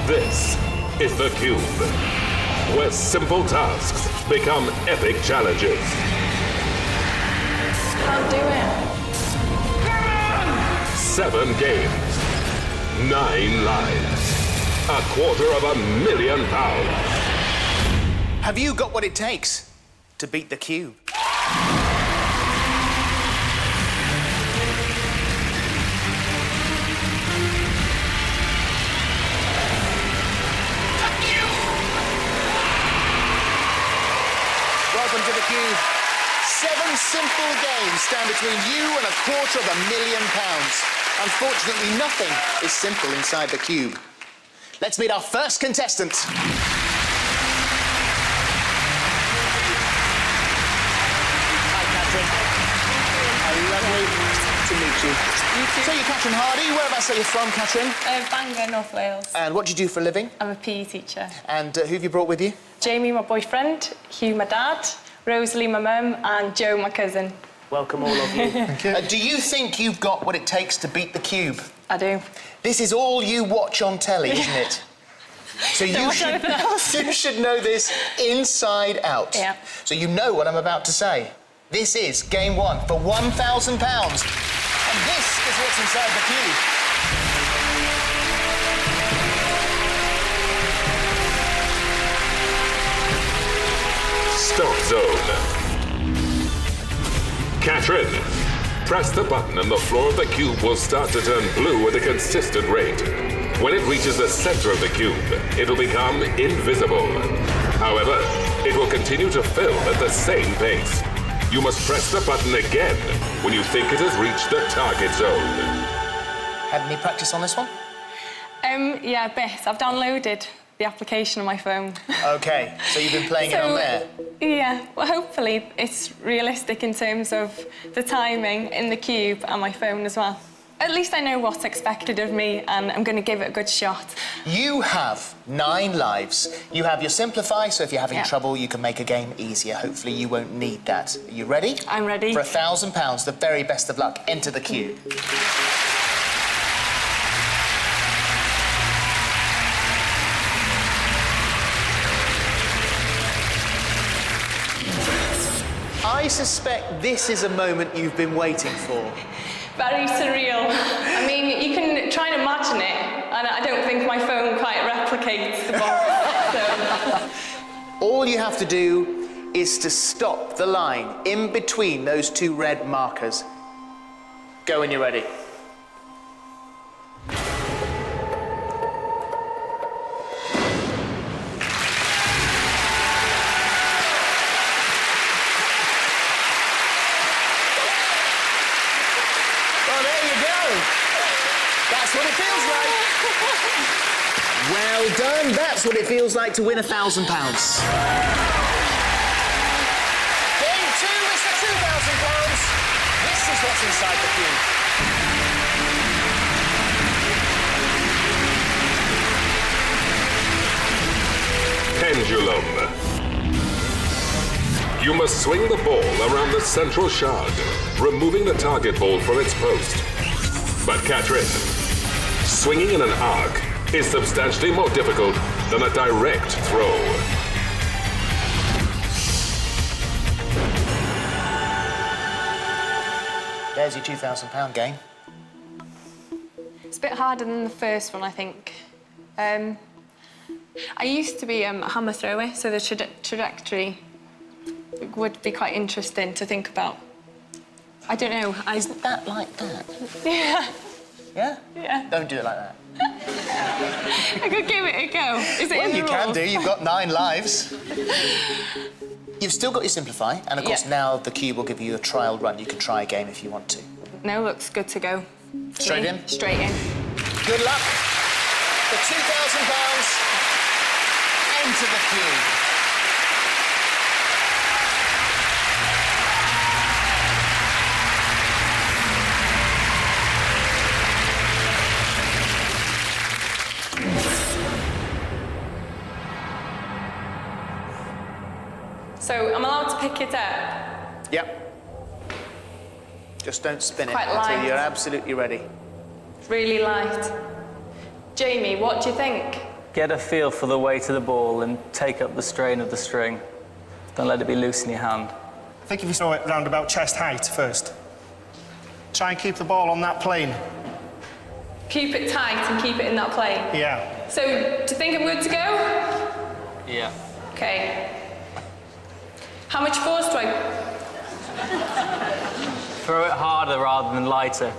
This is the Cube, where simple tasks become epic challenges. Can't do it. 7 games, 9 lives, £250,000. Have you got what it takes to beat the Cube? Welcome to the Cube. 7 simple games stand between you and £250,000. Unfortunately, nothing is simple inside the Cube. Let's meet our first contestant. Hi, Katherine. Lovely to meet you. You too. So you're Katherine Hardy. Whereabouts are you from, Katherine? Bangor, North Wales. And what do you do for a living? I'm a PE teacher. And who have you brought with you? Jamie, my boyfriend, Hugh, my dad, Rosalie, my mum, and Joe, my cousin. Welcome, all of you. Thank you. Do you think you've got what it takes to beat the Cube? I do. This is all you watch on telly, isn't it? So you should know this inside out. Yeah. So you know what I'm about to say. This is game 1 for £1,000. And this is what's inside the Cube. Stop zone. Katherine, press the button and the floor of the cube will start to turn blue at a consistent rate. When it reaches the center of the cube, it'll become invisible. However, it will continue to fill at the same pace. You must press the button again when you think it has reached the target zone. Had any practice on this one? Yeah, a bit. I've downloaded the application on my phone. OK, so you've been playing it on there? Yeah, well, hopefully it's realistic in terms of the timing in the cube and my phone as well. At least I know what's expected of me, and I'm going to give it a good shot. You have 9 lives. You have your simplify, so if you're having trouble, you can make a game easier. Hopefully you won't need that. Are you ready? I'm ready. For £1,000, the very best of luck. Enter the cube. I suspect this is a moment you've been waiting for. Very surreal. I mean, you can try and imagine it, and I don't think my phone quite replicates the box. All you have to do is to stop the line in between those 2 red markers. Go when you're ready. That's what it feels like. Well done. That's what it feels like to win £1,000. Game 2 is for £2,000. This is what's inside the cube. Pendulum. You must swing the ball around the central shard, removing the target ball from its post. But Katherine, swinging in an arc is substantially more difficult than a direct throw. There's your £2,000 game. It's a bit harder than the first one, I think. I used to be a hammer thrower, so the trajectory would be quite interesting to think about. I don't know. Isn't that like that? Yeah. Yeah? Yeah. Don't do it like that. I could give it a go. Is it in the you rules? can do. You've got 9 lives. You've still got your simplify, and of course now the cube will give you a trial run. You can try a game if you want to. No, looks good to go. Straight in? Straight in. Good luck. The £2,000 enter the cube. So I'm allowed to pick it up? Yep. Just don't spin it Quite until light. you're absolutely ready. Really light. Jamie, what do you think? Get a feel for the weight of the ball and take up the strain of the string. Don't let it be loose in your hand. I think if you throw it round about chest height first. Try and keep the ball on that plane. Keep it tight and keep it in that plane. Yeah. So, do you think I'm good to go? Yeah. Okay. How much force do I... Throw it harder rather than lighter.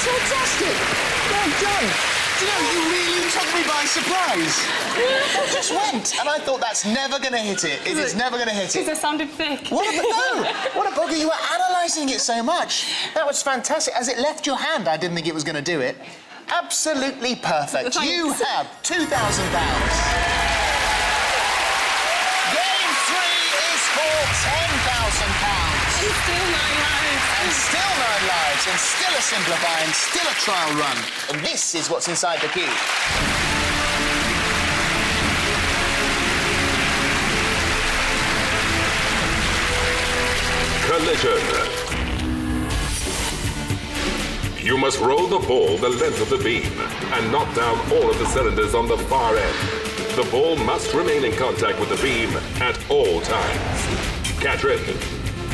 Fantastic! Well done! Do you know, you really took me by surprise. It just went, and I thought that's never going to hit it. It is never going to hit it. Because I sounded thick. No! What a bugger, you were analysing it so much. That was fantastic. As it left your hand, I didn't think it was going to do it. Absolutely perfect. Thanks. You have £2,000. Game 3 is for £10,000. And still 9 lives. And still 9 lives, and still a simplify, and still a trial run. And this is what's inside the cube. Collision. You must roll the ball the length of the beam and knock down all of the cylinders on the far end. The ball must remain in contact with the beam at all times. Katherine,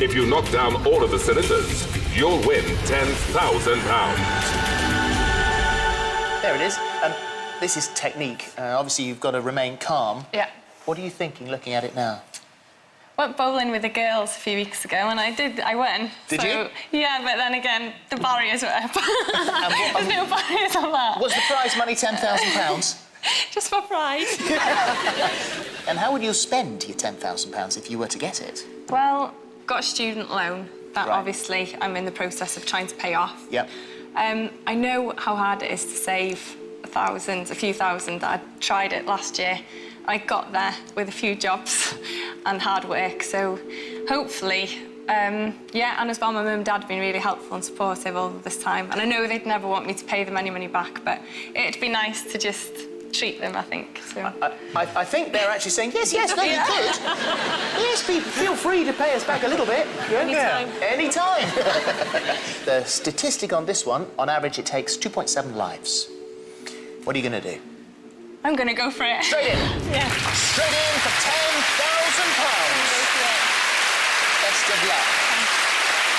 if you knock down all of the cylinders, you'll win £10,000. There it is. This is technique. Obviously, you've got to remain calm. Yeah. What are you thinking, looking at it now? Went bowling with the girls a few weeks ago, and I won. Did you? Yeah, but then again, the barriers were up. There's no barriers on that. Was the prize money £10,000? Just for pride. And how would you spend your £10,000 if you were to get it? Well, got a student loan that Right. obviously I'm in the process of trying to pay off. Yep. I know how hard it is to save a few thousand. I tried it last year. I got there with a few jobs and hard work, so hopefully, yeah, and as well, my mum and dad have been really helpful and supportive all this time, and I know they'd never want me to pay them any money back, but it'd be nice to just treat them, I think. So. I think they're actually saying, yes, no, you could. Yes, feel free to pay us back a little bit. Anytime. Any time. The statistic on this one, on average, it takes 2.7 lives. What are you going to do? I'm going to go for it. Straight in. Yeah. Straight in for £10,000. Best of luck.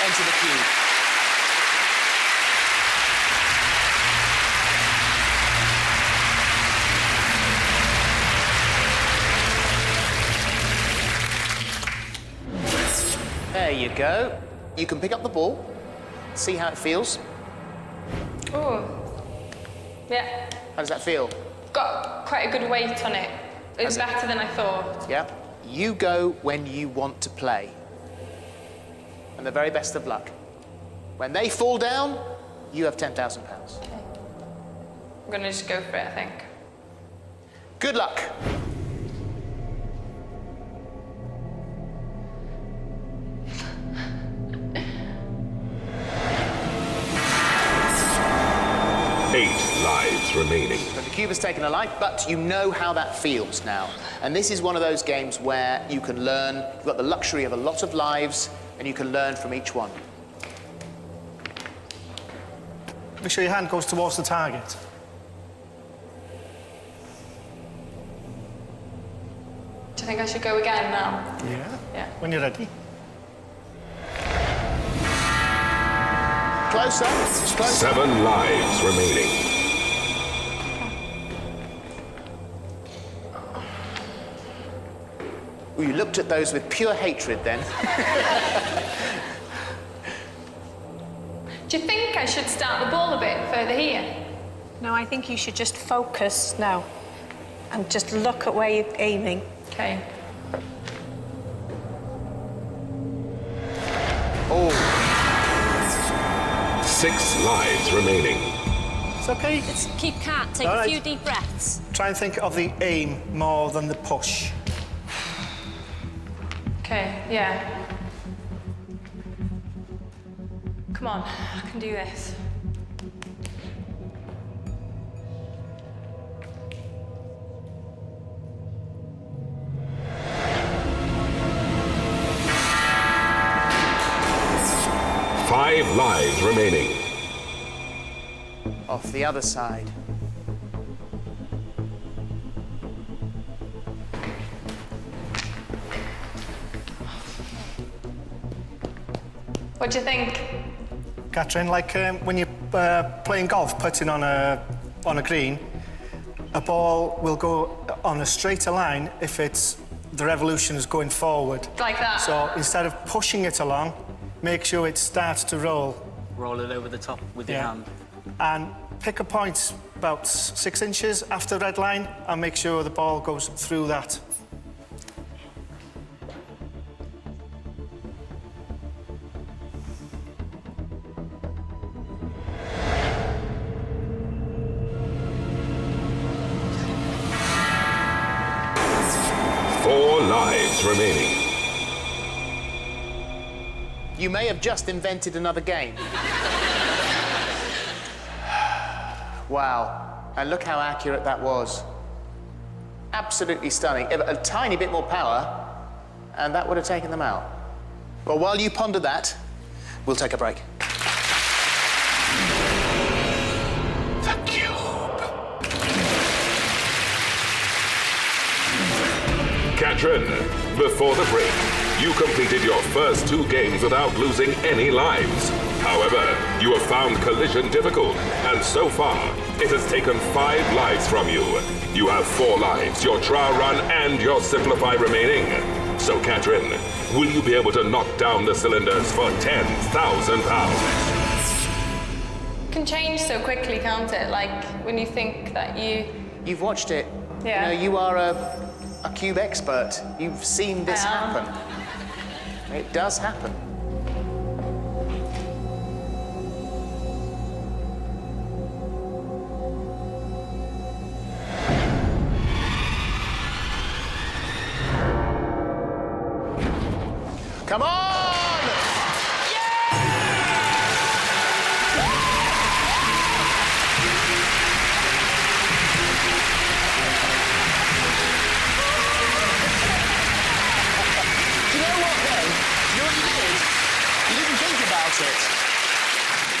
Enter the cube. There you go. You can pick up the ball, see how it feels. Oh. Yeah. How does that feel? Got quite a good weight on it. It's better than I thought. Yeah? You go when you want to play. And the very best of luck. When they fall down, you have £10,000. Okay. I'm going to just go for it, I think. Good luck. Remaining. So the cube has taken a life, but you know how that feels now. And this is one of those games where you can learn, you've got the luxury of a lot of lives, and you can learn from each one. Make sure your hand goes towards the target. Do you think I should go again now? Yeah. When you're ready. Closer. It's closer. 7 lives remaining. Well, you looked at those with pure hatred then. Do you think I should start the ball a bit further here? No, I think you should just focus now and just look at where you're aiming. Okay. Oh. 6 lives remaining. It's okay. Just keep calm, take All a right. few deep breaths. Try and think of the aim more than the push. Okay, yeah. Come on, I can do this. 5 lives remaining. Off the other side. What do you think? Katherine, like when you're playing golf, putting on a green, a ball will go on a straighter line if the revolution is going forward. Like that? So instead of pushing it along, make sure it starts to roll. Roll it over the top with your hand. And pick a point about 6 inches after the red line and make sure the ball goes through that. Four lives remaining. You may have just invented another game. Wow. And look how accurate that was. Absolutely stunning. A tiny bit more power, and that would have taken them out. Well, while you ponder that, we'll take a break. The cube. Katherine, before the break, you completed your first 2 games without losing any lives. However, you have found collision difficult, and so far, it has taken 5 lives from you. You have 4 lives, your trial run, and your simplify remaining. So, Katherine, will you be able to knock down the cylinders for £10,000? Can change so quickly, can't it? Like, when you think that You've watched it. Yeah. You know, you are a cube expert. You've seen this I am. happen. It does happen. Come on!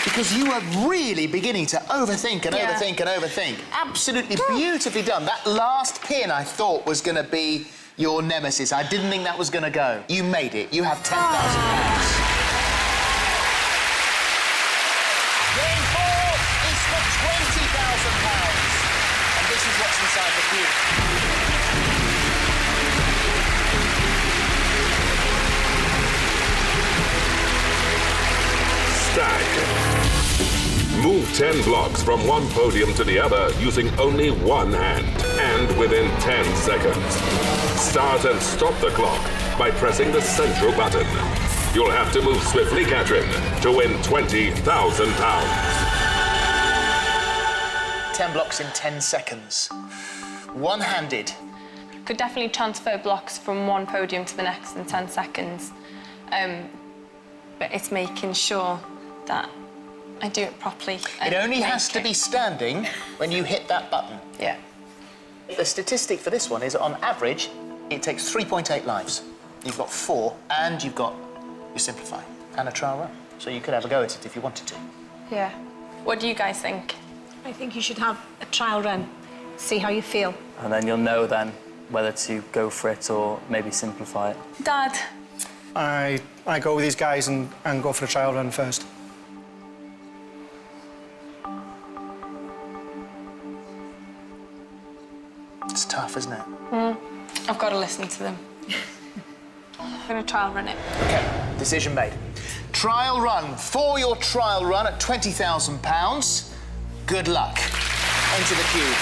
Because you were really beginning to overthink and Yeah. overthink and overthink. Absolutely beautifully done. That last pin I thought was going to be your nemesis. I didn't think that was going to go. You made it. You have £10,000. Game 4 is for £20,000. And this is what's inside the cube. Stack. Move 10 blocks from one podium to the other using only one hand and within 10 seconds. Start and stop the clock by pressing the central button. You'll have to move swiftly, Katherine, to win £20,000. 10 blocks in 10 seconds. One-handed. could definitely transfer blocks from one podium to the next in 10 seconds. But it's making sure that I do it properly. It only has to be standing when you hit that button. Yeah. The statistic for this one is, on average, it takes 3.8 lives. You've got 4, and you've got your simplify and a trial run. So you could have a go at it if you wanted to. Yeah. What do you guys think? I think you should have a trial run, see how you feel. And then you'll know then whether to go for it or maybe simplify it. Dad. I go with these guys and go for a trial run first. It's tough, isn't it? I've got to listen to them. I'm going to trial run it. OK, decision made. Trial run. For your trial run at £20,000, good luck. Enter the queue.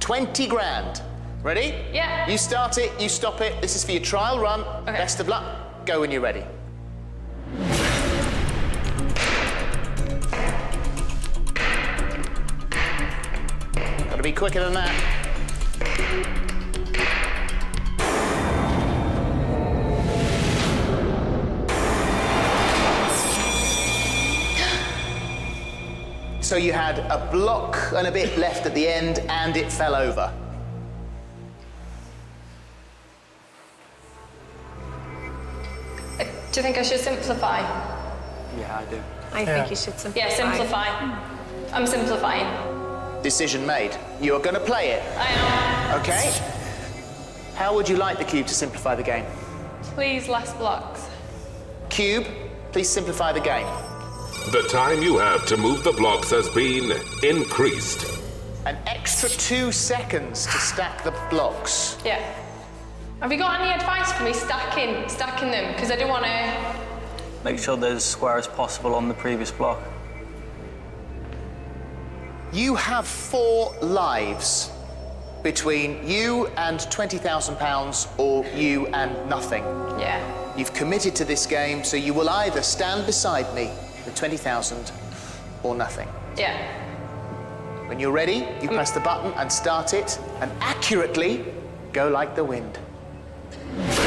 $20 grand. Ready? Yeah. You start it, you stop it. This is for your trial run. Okay. Best of luck. Go when you're ready. Gotta be quicker than that. So you had a block and a bit left at the end, and it fell over. Do you think I should simplify? Yeah, I do. I think you should simplify. Yeah, simplify. I'm simplifying. Decision made. You are going to play it. I am. Okay. How would you like the cube to simplify the game? Please, less blocks. Cube, please simplify the game. The time you have to move the blocks has been increased. An extra 2 seconds to stack the blocks. Yeah. Have you got any advice for me stacking them? Because I don't want to... Make sure they're as square as possible on the previous block. You have 4 lives between you and £20,000 or you and nothing. Yeah. You've committed to this game, so you will either stand beside me with 20,000 or nothing. Yeah. When you're ready, you press the button and start it, and accurately go like the wind. Well done.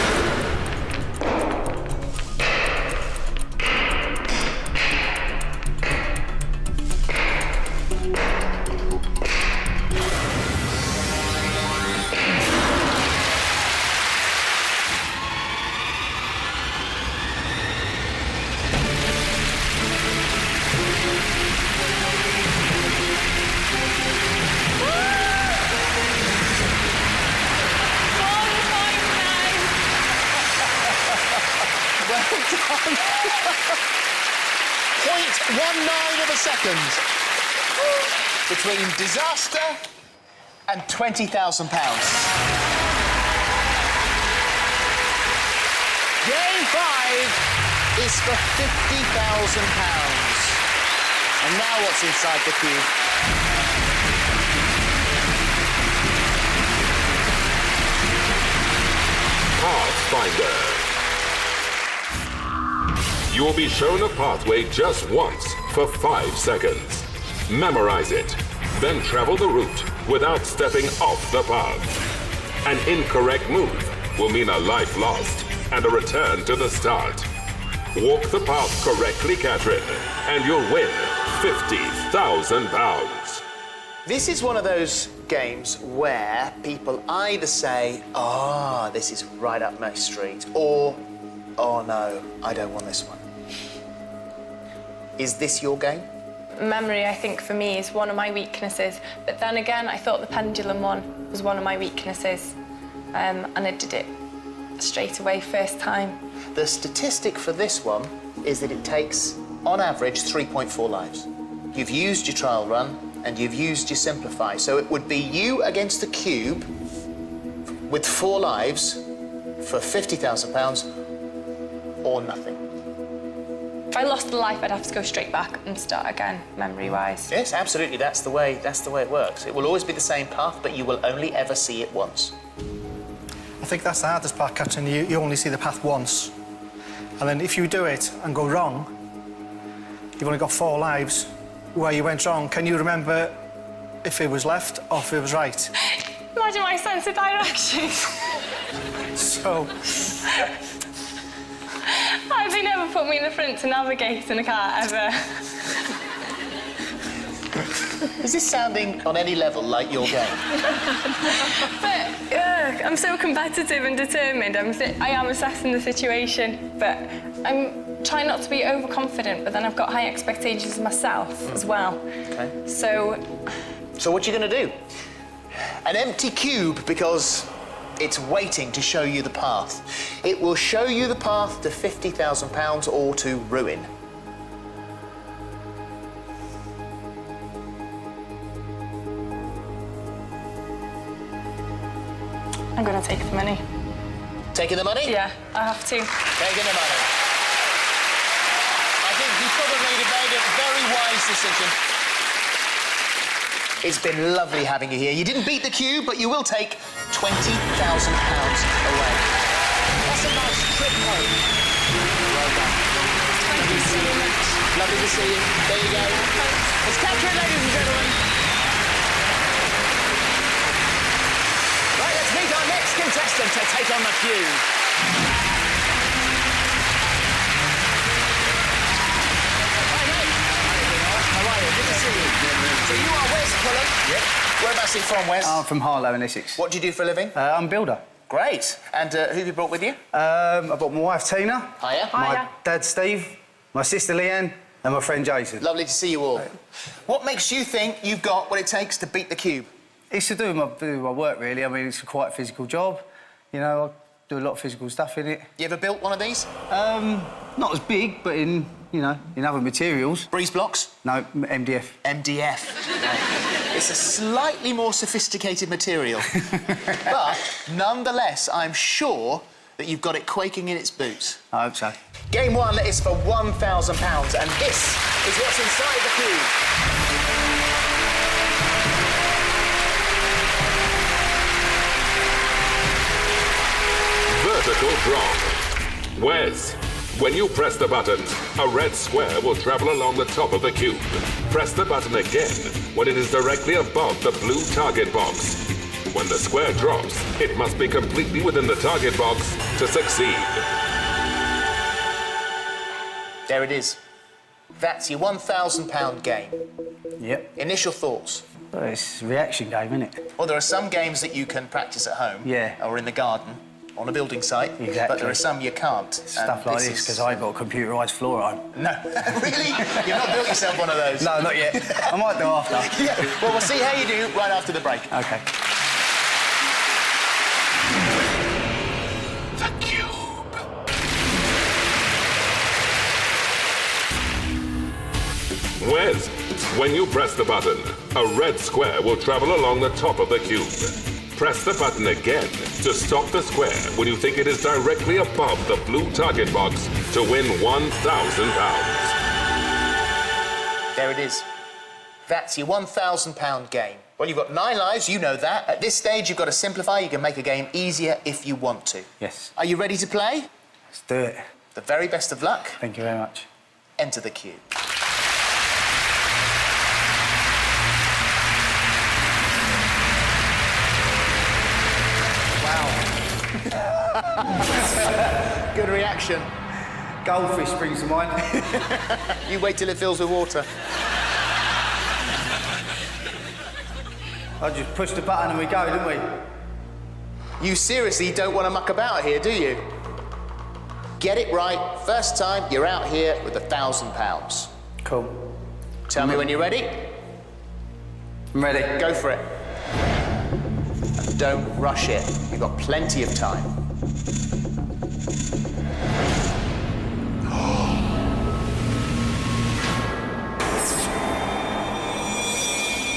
0.19 of a second between disaster and £20,000. Game 5 is for £50,000. And now what's inside the cube? Pathfinder. You will be shown a pathway just once for 5 seconds. Memorize it, then travel the route without stepping off the path. An incorrect move will mean a life lost and a return to the start. Walk the path correctly, Katherine, and you'll win £50,000. This is one of those games where people either say, "Ah, this is right up my street," or, "Oh no, I don't want this one." Is this your game? Memory, I think, for me, is one of my weaknesses. But then again, I thought the pendulum one was one of my weaknesses. And I did it straight away, first time. The statistic for this one is that it takes, on average, 3.4 lives. You've used your trial run and you've used your simplify. So it would be you against the cube with 4 lives for £50,000 or nothing. If I lost a life, I'd have to go straight back and start again, memory-wise. Yes, absolutely. That's the way it works. It will always be the same path, but you will only ever see it once. I think that's the hardest part, Katherine. You only see the path once. And then if you do it and go wrong, you've only got 4 lives where you went wrong. Can you remember if it was left or if it was right? Imagine my sense of direction. So, They never put me in the front to navigate in a car, ever. Is this sounding on any level like your game? But I'm so competitive and determined. I am assessing the situation, but I'm trying not to be overconfident, but then I've got high expectations of myself as well. Okay. So what are you going to do? An empty cube, because it's waiting to show you the path. It will show you the path to £50,000 or to ruin. I'm going to take the money. Taking the money? Yeah, I have to. Taking the money. I think you probably made a very wise decision. It's been lovely having you here. You didn't beat the cube, but you will take £20,000 away. That's a nice trip home. Well done. Thank you so much. Lovely to see you. There you go. It's Katherine, ladies and gentlemen. Right, let's meet our next contestant to take on the cube. Hi, mate. How are you? Good to see you. So you are Wes Cullen? Yep. Whereabouts are you from, Wes? I'm from Harlow in Essex. What do you do for a living? I'm a builder. Great. And who have you brought with you? I've got my wife Tina, Hiya. my dad Steve, my sister Leanne, and my friend Jason. Lovely to see you all. What makes you think you've got what it takes to beat the cube? It's to do with my work, really. I mean, it's a quite physical job. You know, I do a lot of physical stuff in it. You ever built one of these? Not as big, but in other materials. Breeze blocks? No, MDF. MDF. It's a slightly more sophisticated material. But nonetheless, I'm sure that you've got it quaking in its boots. I hope so. Game 1 is for £1,000, and this is what's inside the cube. Vertical drop. Wes, when you press the button, a red square will travel along the top of the cube. Press the button again when it is directly above the blue target box. When the square drops, it must be completely within the target box to succeed. There it is. That's your £1,000 game. Yep. Initial thoughts? But it's a reaction game, isn't it? Well, there are some games that you can practice at home. Yeah. Or in the garden, on a building site. Exactly. But there are some you can't. Stuff like this, because I ain't got a computerised floor at home. No. Really? You've not built yourself one of those? No, not yet. I might do after. Yeah. Well, we'll see how you do right after the break. OK. The cube. Wes, when you press the button, a red square will travel along the top of the cube. Press the button again to stop the square when you think it is directly above the blue target box to win £1,000. There it is. That's your £1,000 game. Well, you've got 9 lives, you know that. At this stage, you've got to simplify. You can make a game easier if you want to. Yes. Are you ready to play? Let's do it. The very best of luck. Thank you very much. Enter the cube. Good reaction. Goldfish springs to mind. You wait till it fills with water. I just pushed the button and we go, didn't we? You seriously don't want to muck about here, do you? Get it right. First time, you're out here with £1,000. Cool. Tell me when you're ready. I'm ready. Go for it. And don't rush it. You've got plenty of time.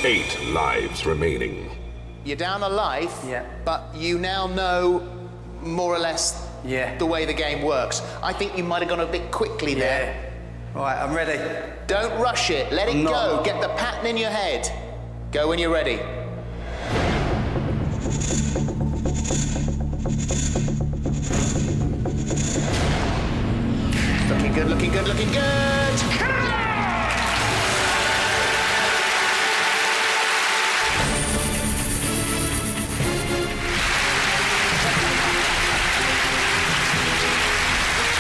Eight lives remaining. You're down a life, Yeah. but you now know more or less the way the game works. I think you might have gone a bit quickly there. All right, I'm ready. Don't rush it. Let it go. Get the pattern in your head. Go when you're ready. Looking good, looking good, looking good.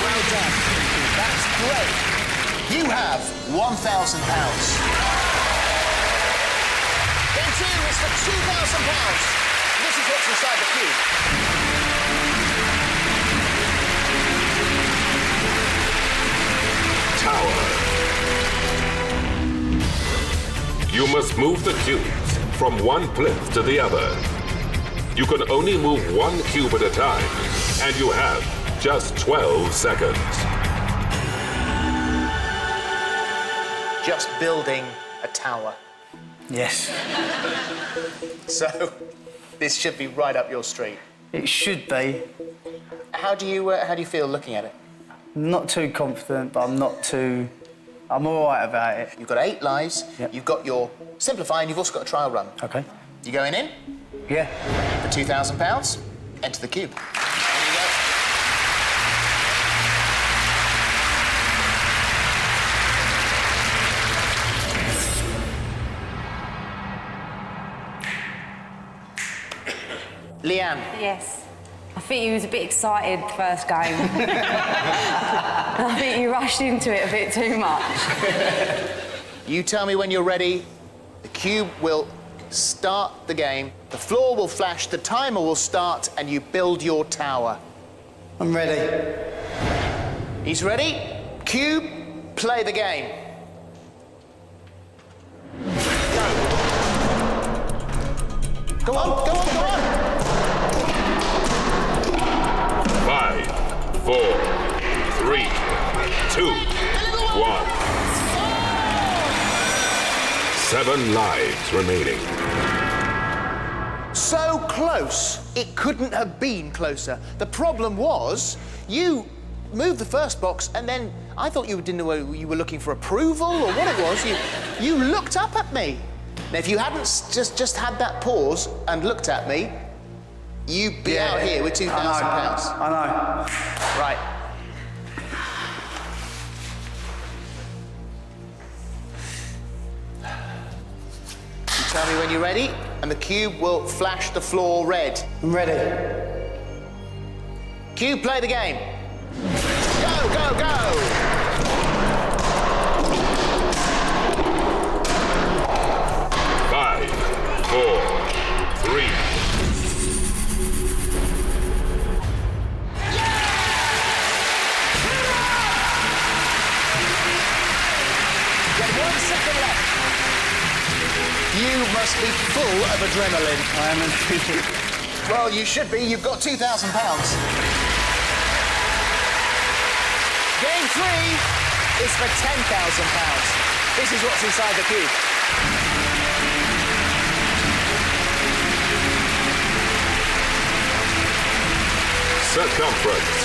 Well done. That's great. You have £1,000. Game 2 is for £2,000. This is what's inside the cube. Tower. You must move the cubes from one plinth to the other. You can only move one cube at a time, and you have just 12 seconds. Just building a tower. Yes. So, this should be right up your street. It should be. How do you feel looking at it? Not too confident, but I'm all right about it. You've got 8 lives. Yep. You've got your simplify, and you've also got a trial run. OK. You going in Yeah. for £2,000? Enter the cube. There you go. Leanne. Yes. I think you was a bit excited the first game. I think you rushed into it a bit too much. You tell me when you're ready. The cube will start the game. The floor will flash, the timer will start, and you build your tower. I'm ready. He's ready. Cube, play the game. Go on, go on, go on. 5, 4, 3, 2, 1. 7 lives remaining. So close, it couldn't have been closer. The problem was, you moved the first box and then I thought you didn't know whether you were looking for approval or what it was. You looked up at me. Now, if you hadn't just had that pause and looked at me, you'd be out here with £2,000. I know. Right. You tell me when you're ready, and the cube will flash the floor red. I'm ready. Cube, play the game. Go, go, go! Five, 4, 3. Get 1 second left. You must be full of adrenaline. I am indeed. Well, you should be. You've got £2,000. Game 3 is for £10,000. This is what's inside the cube. Circumference.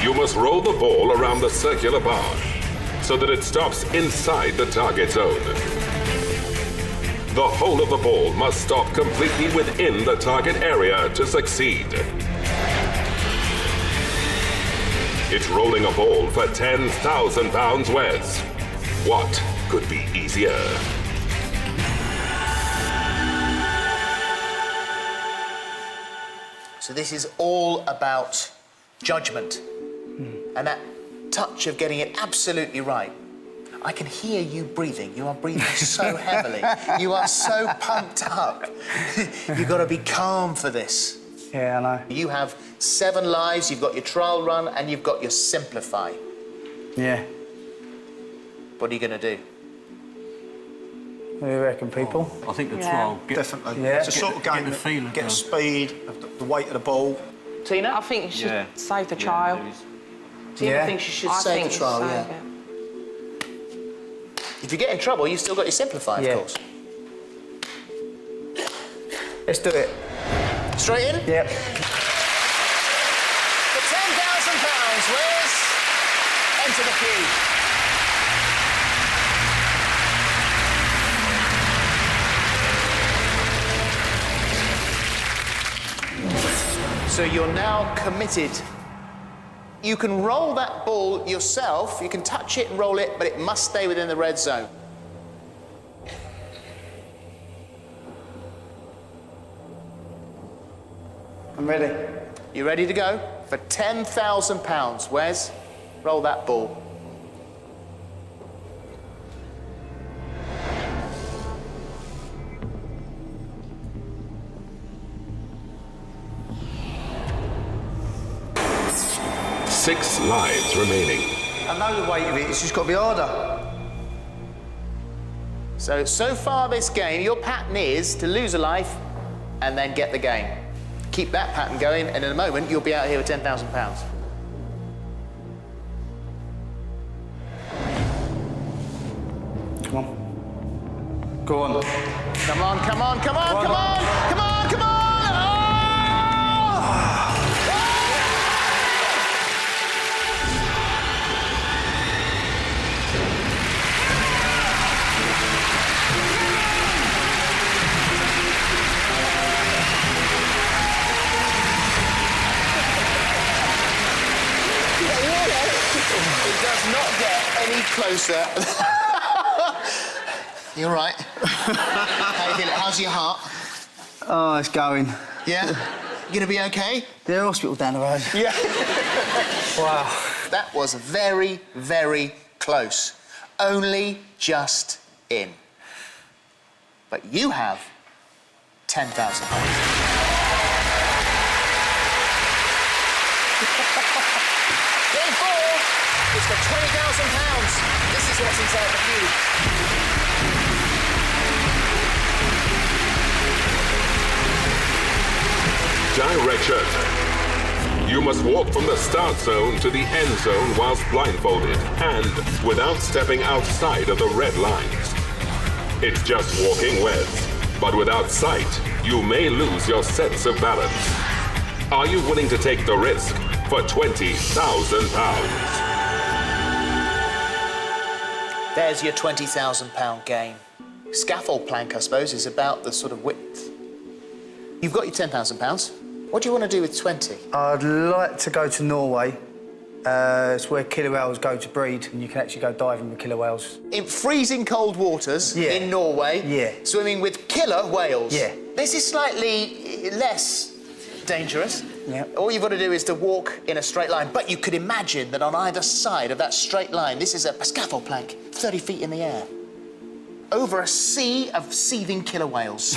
You must roll the ball around the circular bar so that it stops inside the target zone. The whole of the ball must stop completely within the target area to succeed. It's rolling a ball for £10,000, Wes. What could be easier? So this is all about judgment and that touch of getting it absolutely right. I can hear you breathing. You are breathing so heavily. You are so pumped up. You've got to be calm for this. Yeah, I know. You have 7 lives, you've got your trial run, and you've got your simplify. Yeah. What are you going to do? What do you reckon, people? I think the trial. Definitely. Yeah. It's a sort of game the feeling, get though. speed, the weight of the ball. Tina? I think you should save the trial. Tina Yeah. thinks you should I save think the trial, save yeah. it. If you get in trouble, you've still got your simplify, of Yeah. course. Let's do it. Straight in? Yep. For £10,000, Wes, enter the cube. So you're now committed. You can roll that ball yourself, you can touch it and roll it, but it must stay within the red zone. I'm ready. You ready to go? For £10,000, Wes, roll that ball. Six lives remaining. I know the weight of it, it's just got to be harder. So far this game, your pattern is to lose a life and then get the game. Keep that pattern going, and in a moment, you'll be out here with £10,000. Come on. Go on. Come on, come on, come on, come on, come on, come on! It does not get any closer. You all right? How you feeling? How's your heart? Oh, it's going. Yeah? You gonna be okay? The hospital down the road. Yeah. Wow. That was very, very close. Only just in. But you have £10,000. Game 4 is for £20,000. This is what's inside the cube. Direction. You must walk from the start zone to the end zone whilst blindfolded and without stepping outside of the red lines. It's just walking Wes, but without sight, you may lose your sense of balance. Are you willing to take the risk for £20,000? There's your £20,000 game. Scaffold plank, I suppose, is about the sort of width. You've got your £10,000. What do you want to do with 20? I'd like to go to Norway. It's where killer whales go to breed, and you can actually go diving with killer whales. In freezing cold waters in Norway, swimming with killer whales. Yeah. This is slightly less dangerous. Yeah. All you've got to do is to walk in a straight line, but you could imagine that on either side of that straight line, this is a scaffold plank, 30 feet in the air, over a sea of seething killer whales.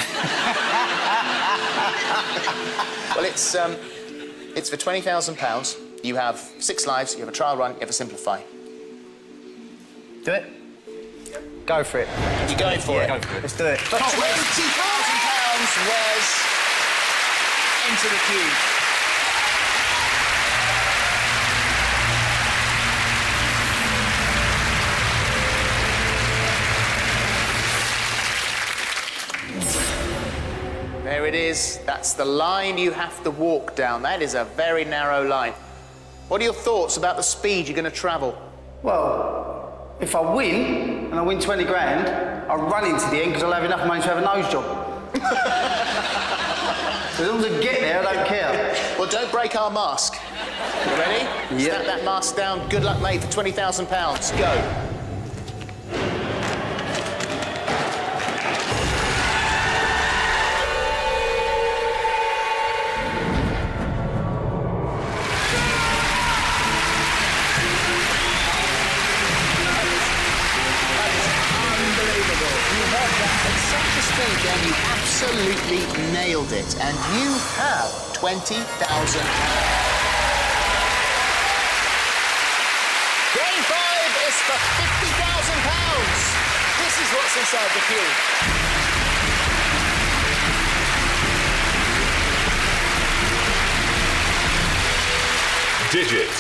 Well, it's for £20,000. You have 6 lives, you have a trial run, you have a simplify. Do it? Go for it. You're going for it? Go for it. Let's do it. For £20,000, Wes, enter the cube. There it is. That's the line you have to walk down. That is a very narrow line. What are your thoughts about the speed you're going to travel? Well, if I win, and I win 20 grand, I'll run into the end because I'll have enough money to have a nose job. As long as I get there, I don't care. Well, don't break our mask. You ready? Yep. Snap that mask down. Good luck, mate, for £20,000. Go. And you absolutely nailed it. And you have £20,000. Game 5 is for £50,000. This is what's inside the Digit.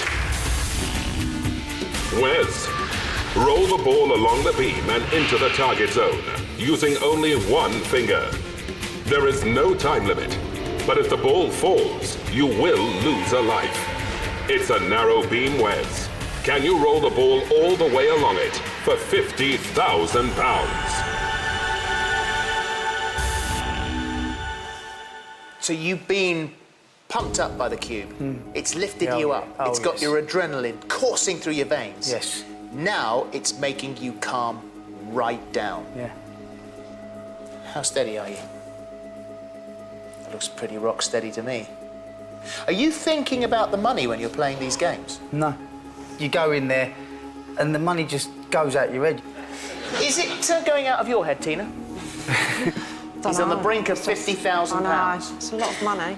Wes, roll the ball along the beam and into the target zone, using only one finger. There is no time limit, but if the ball falls, you will lose a life. It's a narrow beam, Wes. Can you roll the ball all the way along it for £50,000? So you've been pumped up by the cube. It's lifted you up. It's got your adrenaline coursing through your veins. Yes. Now it's making you calm right down. Yeah. How steady are you? It looks pretty rock steady to me. Are you thinking about the money when you're playing these games? No. You go in there and the money just goes out your head. Is it going out of your head, Tina? He's on the brink of £50,000. I know, it's a lot of money.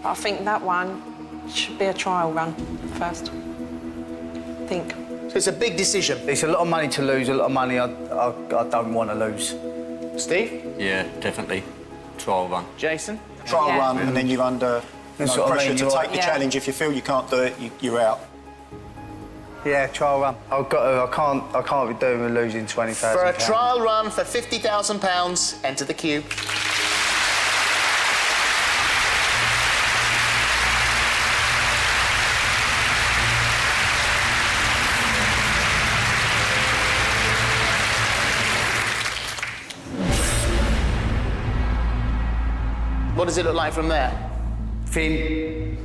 But I think that one should be a trial run first. I think. So it's a big decision. It's a lot of money to lose, a lot of money I don't want to lose. Steve? Yeah, definitely. Trial run. Jason? Trial run, and then you're under That's what I pressure mean, to you're take the challenge. If you feel you can't do it, you're out. Yeah, trial run. I've got to. I can't be doing with losing £20,000. For a trial run for £50,000, enter the cube. What does it look like from there? Thin.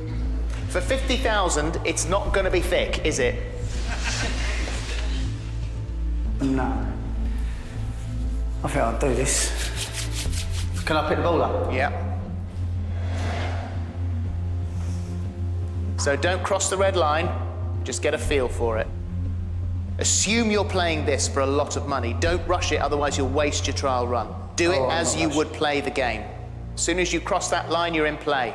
For 50,000, it's not going to be thick, is it? No. I think I'll do this. Can I pick the ball up? Yeah. So don't cross the red line, just get a feel for it. Assume you're playing this for a lot of money. Don't rush it, otherwise you'll waste your trial run. Do it as you would play the game. As soon as you cross that line, you're in play.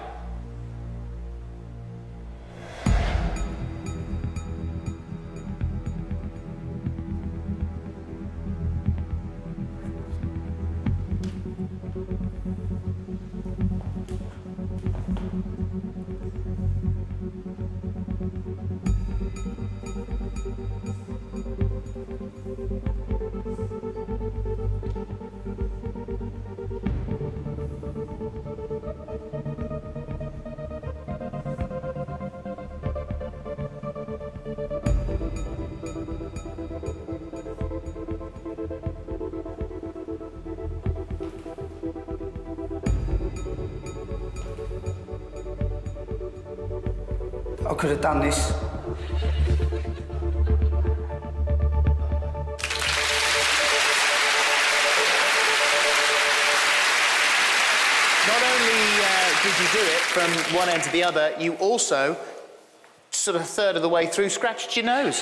I could have done this. Not only did you do it from one end to the other, you also, sort of a third of the way through, scratched your nose.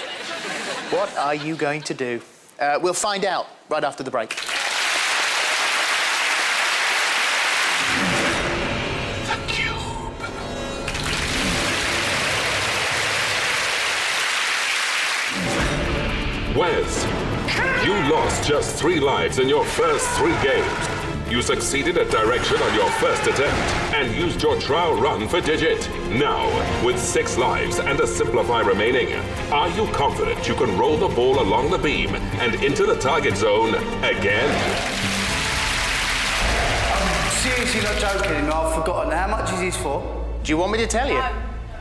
What are you going to do? We'll find out right after the break. Wes, you lost just 3 lives in your first 3 games. You succeeded at direction on your first attempt and used your trial run for digit. Now, with 6 lives and a simplify remaining, are you confident you can roll the ball along the beam and into the target zone again? I'm seriously not joking, I've forgotten. How much is this for? Do you want me to tell you?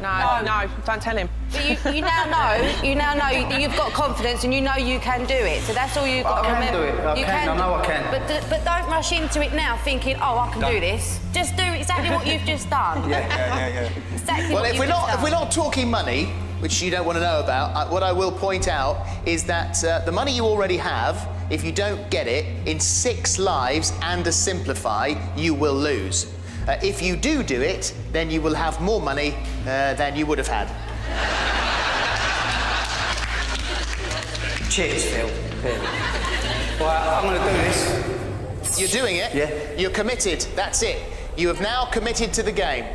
No, don't tell him. But you now know you've got confidence and you know you can do it. So that's all you've got to remember. I know I can. But don't rush into it now thinking, oh, I can do this. Just do exactly what you've just done. Yeah. Exactly Well, what if we're not talking money, which you don't want to know about, what I will point out is that the money you already have, if you don't get it, in 6 lives and a simplify, you will lose. If you do it, then you will have more money than you would have had. Cheers, Phil. Right, I'm going to do this. You're doing it? Yeah. You're committed. That's it. You have now committed to the game.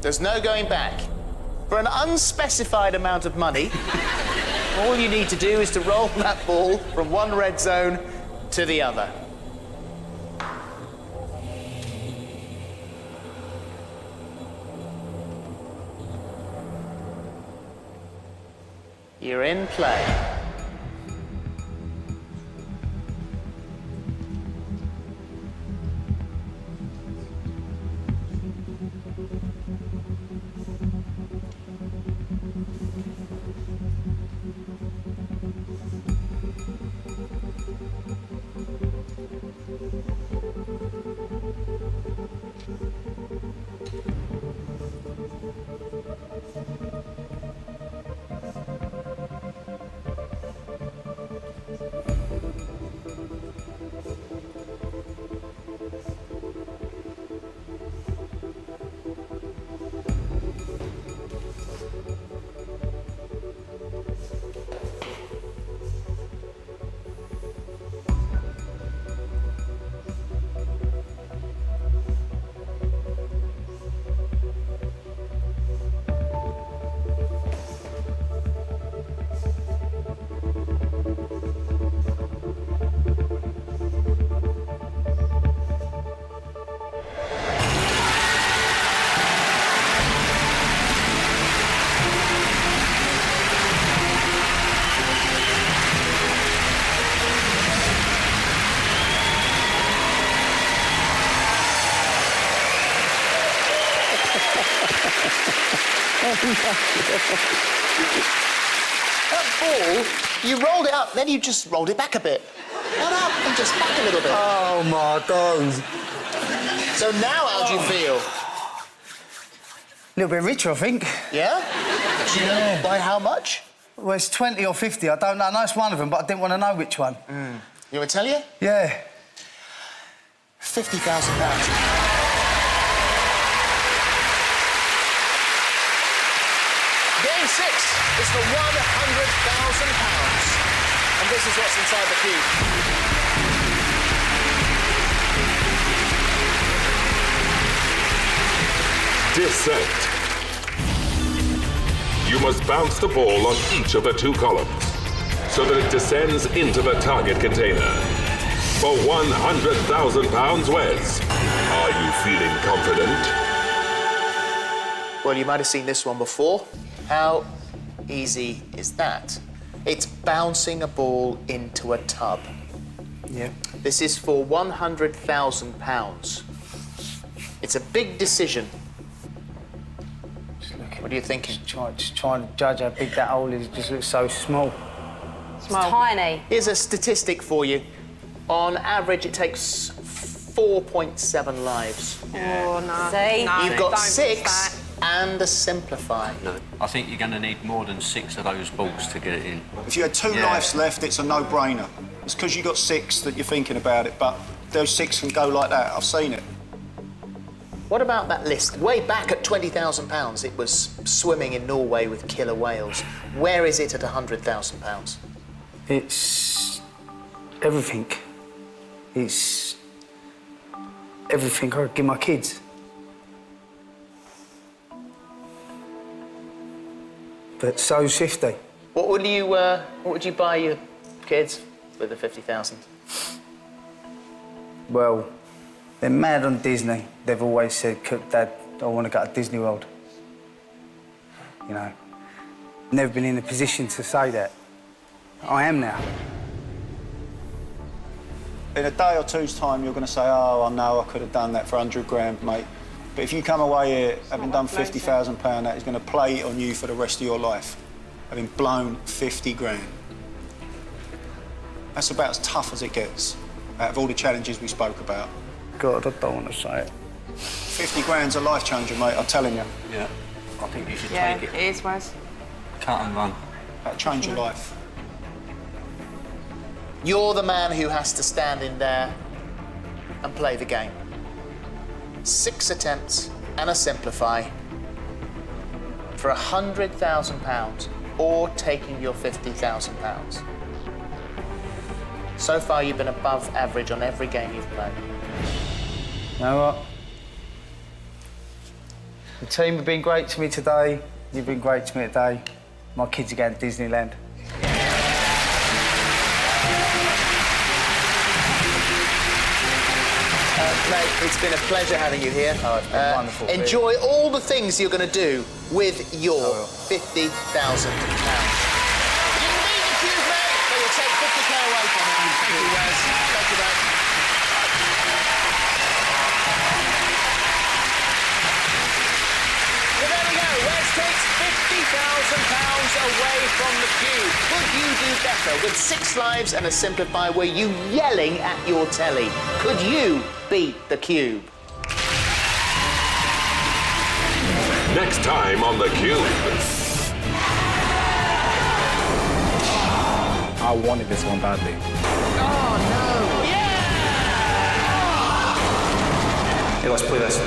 There's no going back. For an unspecified amount of money, all you need to do is to roll that ball from one red zone to the other. You're in play. That ball, you rolled it up, then you just rolled it back a bit. Not up, and just back a little bit. Oh, my God. So now how do you feel? A little bit richer, I think. Yeah? Do you know by how much? Well, it's 20 or 50, I don't know. I know it's one of them, but I didn't want to know which one. You want to tell you? Yeah. £50,000. Game 6 is for £100,000. And this is what's inside the cube. Descent. You must bounce the ball on each of the 2 columns so that it descends into the target container. For £100,000, Wes, are you feeling confident? Well, you might have seen this one before. How easy is that? It's bouncing a ball into a tub. Yeah. This is for £100,000. It's a big decision. What are you thinking? Just trying to judge how big that hole is. It just looks so small. It's tiny. Here's a statistic for you. On average, it takes 4.7 lives. Oh, no. See? No, You've got don't 6 and a simplify. No, I think you're going to need more than 6 of those balls to get it in. If you had 2 lives left, it's a no-brainer. It's because you got 6 that you're thinking about it, but those 6 can go like that. I've seen it. What about that list? Way back at £20,000, it was swimming in Norway with killer whales. Where is it at £100,000? It's everything. It's everything I could give my kids. But so's 50. What would you buy your kids with the 50,000? Well, they're mad on Disney. They've always said, Dad, I want to go to Disney World. You know, never been in a position to say that. I am now. In a day or two's time, you're going to say, oh, I know I could have done that for 100 grand, mate. But if you come away here having done £50,000, that is going to play on you for the rest of your life, having blown 50 grand. That's about as tough as it gets, out of all the challenges we spoke about. God, I don't want to say it. 50 grand's a life changer, mate, I'm telling you. Yeah, I think you should Yeah, take it. it is, Wes. Cut and run. That'll change your life. You're the man who has to stand in there and play the game. 6 attempts and a simplify for £100,000 or taking your £50,000. So far, you've been above average on every game you've played. You know what? The team have been great to me today. You've been great to me today. My kids are going to Disneyland. Mate, it's been a pleasure having you here. Oh, it's been wonderful. Enjoy all the things you're going to do with your £50,000. You can leave the cube, mate, but you'll take 50k away from it. Thank you, Wes. Thank you, mate. Well, there we go. Wes takes £50,000 away from the cube. Could you do better with 6 lives and a simplify? Were you yelling at your telly? Could you beat the cube? Next time on the Cube. I wanted this one badly. Oh, no. Yeah! Let's play this.